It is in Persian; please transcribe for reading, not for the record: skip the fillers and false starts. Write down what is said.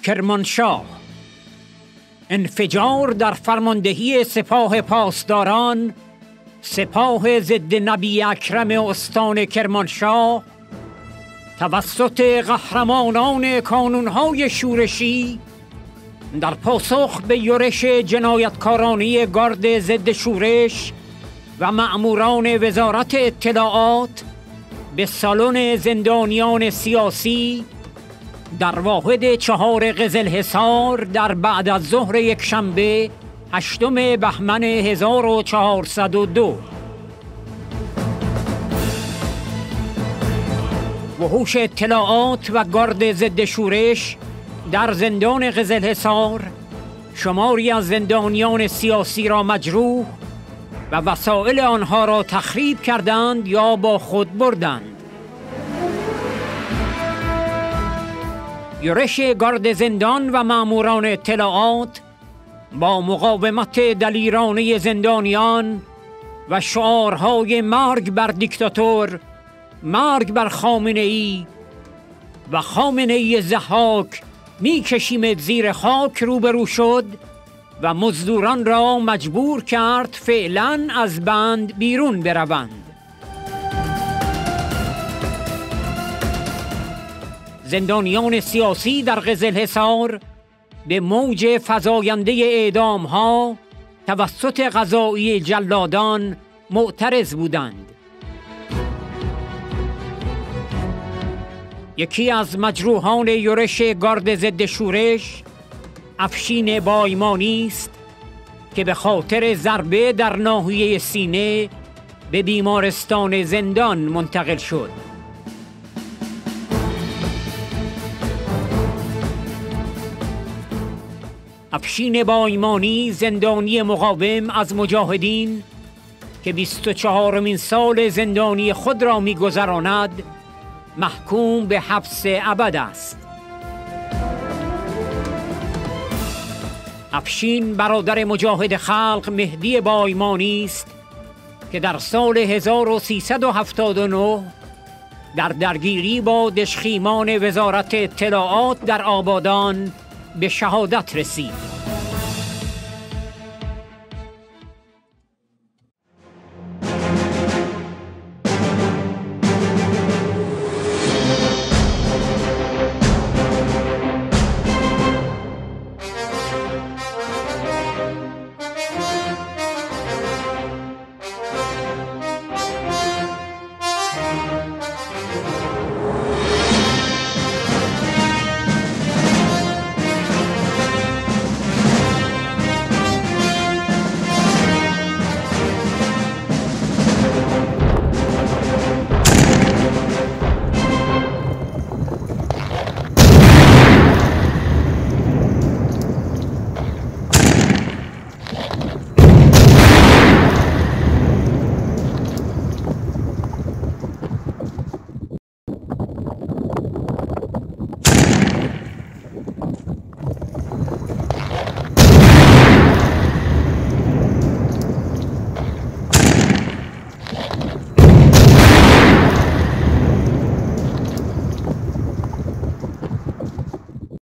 کرمانشاه. انفجار در فرماندهی سپاه پاسداران، سپاه ضد نبی اکرم استان کرمانشاه، توسط قهرمانان کانونهای شورشی در پاسخ به یورش جنایتکارانه گارد ضد شورش و مأموران وزارت اطلاعات به سالن زندانیان سیاسی در واحد 4 قزلحصار در بعد از ظهر یکشنبه 8 بهمن 1402 وحوش اطلاعات و گارد ضد شورش در زندان قزلحصار شماری از زندانیان سیاسی را مجروح و وسایل آنها را تخریب کردند یا با خود بردند. یورش گارد زندان و مأموران اطلاعات با مقاومت دلیرانه زندانیان و شعارهای مرگ بر دیکتاتور، مرگ بر خامنه‌ای و خامنه‌ای ضحاک می‌کشیمت زیر خاک روبرو شد و مزدوران را مجبور کرد فعلاً از بند بیرون بروند. زندانیان سیاسی در قزلحصار به موج فزاینده اعدام‌ها توسط قضایی جلادان معترض بودند. یکی از مجروحان یورش گارد ضد شورش افشین بایمانی است که به خاطر ضربه در ناحیه سینه به بیمارستان زندان منتقل شد. افشین بایمانی زندانی مقاوم از مجاهدین که 24مین سال زندانی خود را می‌گذراند محکوم به حبس ابد است. افشین برادر مجاهد خلق مهدی بایمانی است که در سال 1379 در درگیری با دژخیمان وزارت اطلاعات در آبادان به شهادت رسید.